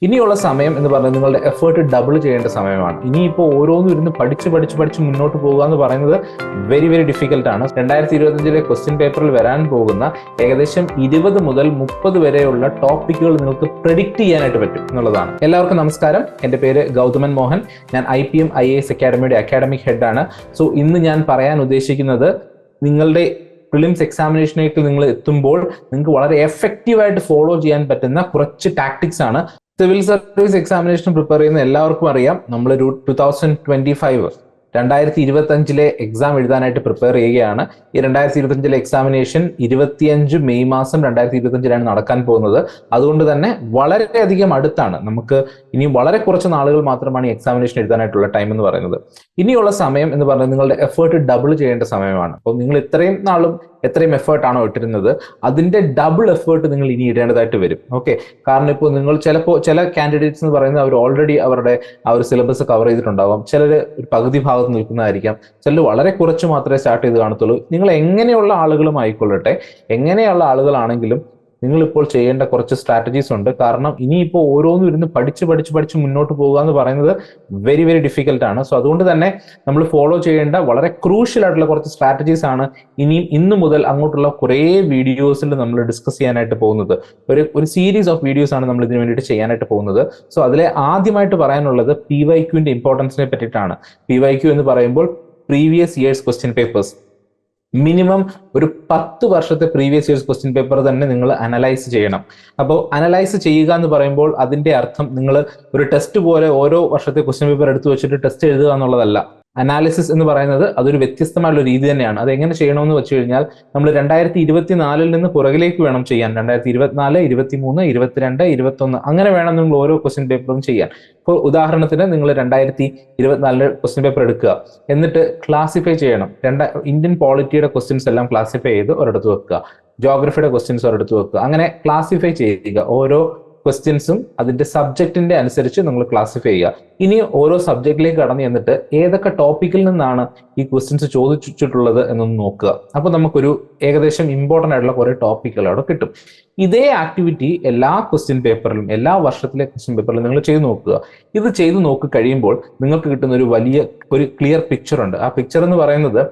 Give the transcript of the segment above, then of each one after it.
ഇനിയുള്ള സമയം എന്ന് പറഞ്ഞാൽ നിങ്ങളുടെ എഫേർട്ട് ഡബിൾ ചെയ്യേണ്ട സമയമാണ്. ഇനിയിപ്പോൾ ഓരോന്നും ഇരുന്ന് പഠിച്ച് മുന്നോട്ട് പോകുക എന്ന് പറയുന്നത് വെരി വെരി ഡിഫിക്കൽട്ട് ആണ്. 2025 ക്വസ്റ്റ്യൻ പേപ്പറിൽ വരാൻ പോകുന്ന ഏകദേശം 20 മുതൽ 30 വരെയുള്ള ടോപ്പിക്കുകൾ നിങ്ങൾക്ക് പ്രെഡിക്റ്റ് ചെയ്യാനായിട്ട് പറ്റും എന്നുള്ളതാണ്. എല്ലാവർക്കും നമസ്കാരം. എൻ്റെ പേര് ഗൗതമൻ മോഹൻ. ഞാൻ IPM IAS അക്കാഡമിയുടെ അക്കാഡമിക് ഹെഡാണ്. സോ ഇന്ന് ഞാൻ പറയാൻ ഉദ്ദേശിക്കുന്നത് നിങ്ങളുടെ പ്രിലിംസ് എക്സാമിനേഷനേക്ക് നിങ്ങൾ എത്തുമ്പോൾ നിങ്ങൾക്ക് വളരെ എഫക്റ്റീവായിട്ട് ഫോളോ ചെയ്യാൻ പറ്റുന്ന കുറച്ച് ടാക്ടിക്സ് ആണ്. സിവിൽ സർവീസ് എക്സാമിനേഷൻ പ്രിപ്പയർ ചെയ്യുന്ന എല്ലാവർക്കും അറിയാം, നമ്മളൊരു 2025 എക്സാം എഴുതാനായിട്ട് പ്രിപ്പയർ ചെയ്യുകയാണ്. ഈ 2025 എക്സാമിനേഷൻ 25 മെയ് മാസം 2025 നടക്കാൻ പോകുന്നത്. അതുകൊണ്ട് തന്നെ വളരെയധികം അടുത്താണ്. നമുക്ക് ഇനി വളരെ കുറച്ച് നാളുകൾ മാത്രമാണ് ഈ എക്സാമിനേഷൻ എഴുതാനായിട്ടുള്ള ടൈം എന്ന് പറയുന്നത്. ഇനിയുള്ള സമയം എന്ന് പറയുന്നത് നിങ്ങളുടെ എഫേർട്ട് ഡബിൾ ചെയ്യേണ്ട സമയമാണ്. അപ്പോൾ നിങ്ങൾ ഇത്രയും നാളും എത്രയും എഫേർട്ടാണോ ഇട്ടിരുന്നത് അതിന്റെ ഡബിൾ എഫേർട്ട് നിങ്ങൾ ഇനി ഇടേണ്ടതായിട്ട് വരും. ഓക്കെ, കാരണം ഇപ്പോൾ നിങ്ങൾ ചില കാൻഡിഡേറ്റ്സ് എന്ന് പറയുന്നത് അവർ ഓൾറെഡി അവരുടെ ആ ഒരു സിലബസ് കവർ ചെയ്തിട്ടുണ്ടാവാം. ചിലർ ഒരു പകുതി ഭാഗത്ത് നിൽക്കുന്നതായിരിക്കാം, ചിലർ വളരെ കുറച്ച് മാത്രമേ സ്റ്റാർട്ട് ചെയ്ത് കാണത്തുള്ളൂ. നിങ്ങൾ എങ്ങനെയുള്ള ആളുകളും ആയിക്കൊള്ളട്ടെ, എങ്ങനെയുള്ള ആളുകളാണെങ്കിലും നിങ്ങളിപ്പോൾ ചെയ്യേണ്ട കുറച്ച് സ്ട്രാറ്റജീസ് ഉണ്ട്. കാരണം ഇനിയിപ്പോൾ ഓരോന്നും ഇരുന്ന് പഠിച്ച് മുന്നോട്ട് പോകുക എന്ന് പറയുന്നത് വെരി വെരി ഡിഫിക്കൽട്ട് ആണ്. സോ അതുകൊണ്ട് തന്നെ നമ്മൾ ഫോളോ ചെയ്യേണ്ട വളരെ ക്രൂഷ്യൽ ആയിട്ടുള്ള കുറച്ച് സ്ട്രാറ്റജീസ് ആണ് ഇന്ന് മുതൽ അങ്ങോട്ടുള്ള കുറേ വീഡിയോസിൽ നമ്മൾ ഡിസ്കസ് ചെയ്യാനായിട്ട് പോകുന്നത്. ഒരു സീരീസ് ഓഫ് വീഡിയോസ് ആണ് നമ്മൾ ഇതിനു വേണ്ടിയിട്ട് ചെയ്യാനായിട്ട് പോകുന്നത്. സോ അതിലെ ആദ്യമായിട്ട് പറയാനുള്ളത് PYQന്റെ ഇമ്പോർട്ടൻസിനെ പറ്റിയിട്ടാണ്. PYQ എന്ന് പറയുമ്പോൾ previous years question papers. Minimum ഒരു 10 വർഷത്തെ പ്രീവിയസ് ഇയേഴ്സ് ക്വസ്റ്റ്യൻ പേപ്പർ തന്നെ നിങ്ങൾ അനലൈസ് ചെയ്യണം. അപ്പോൾ അനലൈസ് ചെയ്യുക എന്ന് പറയുമ്പോൾ അതിന്റെ അർത്ഥം നിങ്ങൾ ഒരു ടെസ്റ്റ് പോലെ ഓരോ വർഷത്തെ ക്വസ്റ്റ്യൻ പേപ്പർ എടുത്തു വെച്ചിട്ട് ടെസ്റ്റ് എഴുതുക എന്നുള്ളതല്ല. അനാലിസിസ് എന്ന് പറയുന്നത് അതൊരു വ്യത്യസ്തമായുള്ള രീതി തന്നെയാണ്. അത് എങ്ങനെ ചെയ്യണമെന്ന് വെച്ച് കഴിഞ്ഞാൽ നമ്മൾ 2024 നിന്ന് പുറകിലേക്ക് വേണം ചെയ്യാൻ. 2024, 23, 22, 21 അങ്ങനെ വേണം നിങ്ങൾ ഓരോ ക്വസ്റ്റ്യൻ പേപ്പറും ചെയ്യാൻ. ഇപ്പോൾ ഉദാഹരണത്തിന് നിങ്ങൾ 2024 ക്വസ്റ്റ്യൻ പേപ്പർ എടുക്കുക, എന്നിട്ട് ക്ലാസിഫൈ ചെയ്യണം. ഇന്ത്യൻ പോളിറ്റിയുടെ ക്വസ്റ്റ്യൻസ് എല്ലാം ക്ലാസിഫൈ ചെയ്ത് ഒരിടത്ത് വെക്കുക, ജോഗ്രഫിയുടെ ക്വസ്റ്റ്യൻസ് ഒരിടത്ത് വെക്കുക. അങ്ങനെ ക്ലാസിഫൈ ചെയ്യുക. ഓരോ ക്വസ്റ്റ്യൻസും അതിന്റെ സബ്ജക്റ്റിന്റെ അനുസരിച്ച് നിങ്ങൾ ക്ലാസിഫൈ ചെയ്യുക. ഇനി ഓരോ സബ്ജക്റ്റിലേക്ക് കടന്നു ചെന്നിട്ട് ഏതൊക്കെ ടോപ്പിക്കിൽ നിന്നാണ് ഈ ക്വസ്റ്റ്യൻസ് ചോദിച്ചിട്ടുള്ളത് എന്നൊന്ന് നോക്കുക. അപ്പൊ നമുക്കൊരു ഏകദേശം ഇമ്പോർട്ടൻ്റ് ആയിട്ടുള്ള കുറെ ടോപ്പിക്കുകൾ അവിടെ കിട്ടും. ഇതേ ആക്ടിവിറ്റി എല്ലാ ക്വസ്റ്റ്യൻ പേപ്പറിലും, എല്ലാ വർഷത്തിലെ ക്വസ്റ്റ്യൻ പേപ്പറിലും നിങ്ങൾ ചെയ്തു നോക്കുക. ഇത് ചെയ്തു നോക്കി കഴിയുമ്പോൾ നിങ്ങൾക്ക് കിട്ടുന്ന ഒരു ക്ലിയർ പിക്ചർ ഉണ്ട്. ആ പിക്ചർ എന്ന് പറയുന്നത്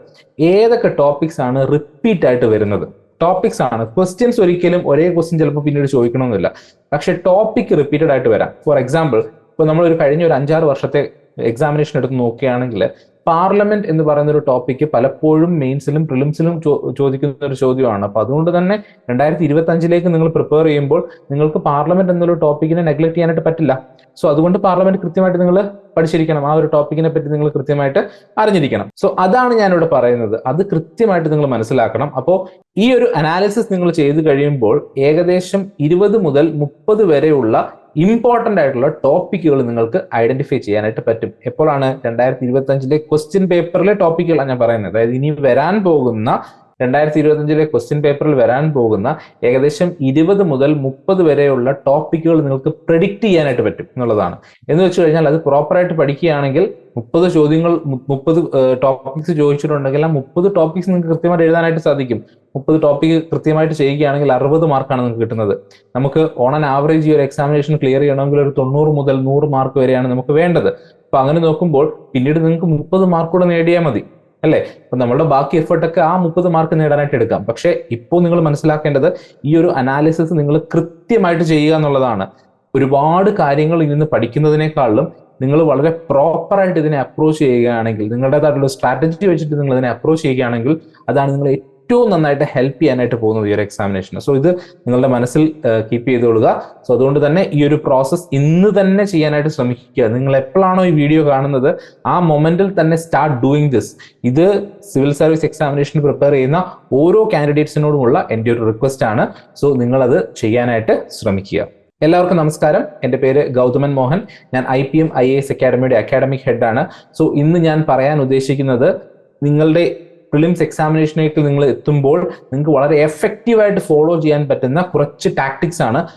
ഏതൊക്കെ ടോപ്പിക്സ് ആണ് റിപ്പീറ്റ് ആയിട്ട് വരുന്നത്. ടോപ്പിക്സ് ആണ്. ക്വസ്റ്റ്യൻസ് ഒരിക്കലും ഒരേ ക്വസ്റ്റ്യൻ ചിലപ്പോൾ പിന്നീട് ചോദിക്കണമെന്നില്ല, പക്ഷെ ടോപ്പിക് റിപ്പീറ്റഡ് ആയിട്ട് വരാം. ഫോർ എക്സാമ്പിൾ, ഇപ്പൊ നമ്മൾ കഴിഞ്ഞ ഒരു 5-6 വർഷത്തെ എക്സാമിനേഷൻ എടുത്ത് നോക്കുകയാണെങ്കിൽ പാർലമെന്റ് എന്ന് പറയുന്ന ഒരു ടോപ്പിക്ക് പലപ്പോഴും മെയിൻസിലും പ്രിലിംസിലും ചോദിക്കുന്ന ഒരു ചോദ്യമാണ്. അപ്പൊ അതുകൊണ്ട് തന്നെ 2025 നിങ്ങൾ പ്രിപ്പയർ ചെയ്യുമ്പോൾ നിങ്ങൾക്ക് പാർലമെന്റ് എന്നൊരു ടോപ്പിക്കിനെ നെഗ്ലക്ട് ചെയ്യാനായിട്ട് പറ്റില്ല. സോ അതുകൊണ്ട് പാർലമെന്റ് കൃത്യമായിട്ട് നിങ്ങൾ പഠിച്ചിരിക്കണം. ആ ഒരു ടോപ്പിക്കിനെ പറ്റി നിങ്ങൾ കൃത്യമായിട്ട് അറിഞ്ഞിരിക്കണം. സോ അതാണ് ഞാനിവിടെ പറയുന്നത്. അത് കൃത്യമായിട്ട് നിങ്ങൾ മനസ്സിലാക്കണം. അപ്പോൾ ഈ ഒരു അനാലിസിസ് നിങ്ങൾ ചെയ്ത് കഴിയുമ്പോൾ ഏകദേശം 20 മുതൽ 30 വരെയുള്ള ഇമ്പോർട്ടന്റ് ആയിട്ടുള്ള ടോപ്പിക്കുകൾ നിങ്ങൾക്ക് ഐഡന്റിഫൈ ചെയ്യാനായിട്ട് പറ്റും. എപ്പോഴാണ്? 2025 ക്വസ്റ്റ്യൻ പേപ്പറിലെ ടോപ്പിക്കുകളാണ് ഞാൻ പറയുന്നത്. അതായത് ഇനി വരാൻ പോകുന്ന 2025 ക്വസ്റ്റ്യൻ പേപ്പറിൽ വരാൻ പോകുന്ന ഏകദേശം 20 മുതൽ 30 വരെയുള്ള ടോപ്പിക്കുകൾ നിങ്ങൾക്ക് പ്രെഡിക്റ്റ് ചെയ്യാനായിട്ട് പറ്റും എന്നുള്ളതാണ്. എന്ന് വെച്ച് കഴിഞ്ഞാൽ അത് പ്രോപ്പറായിട്ട് പഠിക്കുകയാണെങ്കിൽ 30 ചോദ്യങ്ങൾ 30 ടോപ്പിക്സ് ചോദിച്ചിട്ടുണ്ടെങ്കിൽ ആ 30 ടോപ്പിക്സ് നിങ്ങൾക്ക് കൃത്യമായിട്ട് എഴുതാനായിട്ട് സാധിക്കും. 30 ടോപ്പിക് കൃത്യമായിട്ട് ചെയ്യുകയാണെങ്കിൽ 60 മാർക്കാണ് നിങ്ങൾക്ക് കിട്ടുന്നത്. നമുക്ക് ഓൺ ആൻ ആവറേജ് ഈ ഒരു എക്സാമിനേഷൻ ക്ലിയർ ചെയ്യണമെങ്കിൽ ഒരു 90 മുതൽ 100 മാർക്ക് വരെയാണ് നമുക്ക് വേണ്ടത്. അപ്പൊ അങ്ങനെ നോക്കുമ്പോൾ പിന്നീട് നിങ്ങൾക്ക് 30 മാർക്ക് കൂടെ നേടിയാൽ മതി, അല്ലേ? അപ്പൊ നമ്മളുടെ ബാക്കി എഫേർട്ടൊക്കെ ആ 30 മാർക്ക് നേടാനായിട്ട് എടുക്കാം. പക്ഷെ ഇപ്പോൾ നിങ്ങൾ മനസ്സിലാക്കേണ്ടത് ഈ ഒരു അനാലിസിസ് നിങ്ങൾ കൃത്യമായിട്ട് ചെയ്യുക എന്നുള്ളതാണ്. ഒരുപാട് കാര്യങ്ങൾ ഇതിൽ പഠിക്കുന്നതിനേക്കാളും നിങ്ങൾ വളരെ പ്രോപ്പറായിട്ട് ഇതിനെ അപ്രോച്ച് ചെയ്യുകയാണെങ്കിൽ, നിങ്ങളുടേതായിട്ടുള്ള സ്ട്രാറ്റജി വെച്ചിട്ട് നിങ്ങൾ ഇതിനെ അപ്രോച്ച് ചെയ്യുകയാണെങ്കിൽ അതാണ് നിങ്ങൾ ഏറ്റവും നന്നായിട്ട് ഹെൽപ്പ് ചെയ്യാനായിട്ട് പോകുന്നത് ഈ ഒരു എക്സാമിനേഷന്. സോ ഇത് നിങ്ങളുടെ മനസ്സിൽ കീപ്പ് ചെയ്തുകൊള്ളുക. സോ അതുകൊണ്ട് തന്നെ ഈ ഒരു പ്രോസസ്സ് ഇന്ന് തന്നെ ചെയ്യാനായിട്ട് ശ്രമിക്കുക. നിങ്ങൾ എപ്പോഴാണോ ഈ വീഡിയോ കാണുന്നത് ആ മൊമെന്റിൽ തന്നെ സ്റ്റാർട്ട് ഡൂയിങ് ദിസ്. ഇത് സിവിൽ സർവീസ് എക്സാമിനേഷന് പ്രിപ്പയർ ചെയ്യുന്ന ഓരോ കാൻഡിഡേറ്റ്സിനോടുമുള്ള എൻ്റെ ഒരു റിക്വസ്റ്റ് ആണ്. സോ നിങ്ങളത് ചെയ്യാനായിട്ട് ശ്രമിക്കുക. എല്ലാവർക്കും നമസ്കാരം. എൻ്റെ പേര് ഗൗതമൻ മോഹൻ. ഞാൻ IPM IAS അക്കാഡമിയുടെ അക്കാഡമിക് ഹെഡാണ്. സോ ഇന്ന് ഞാൻ പറയാൻ ഉദ്ദേശിക്കുന്നത് നിങ്ങളുടെ പ്രിലിംസ് എക്സാമിനേഷനേക്ക് നിങ്ങൾ എത്തുമ്പോൾ നിങ്ങൾക്ക് വളരെ എഫക്റ്റീവായിട്ട് ഫോളോ ചെയ്യാൻ പറ്റുന്ന കുറച്ച് ടാക്ടിക്സ് ആണ്.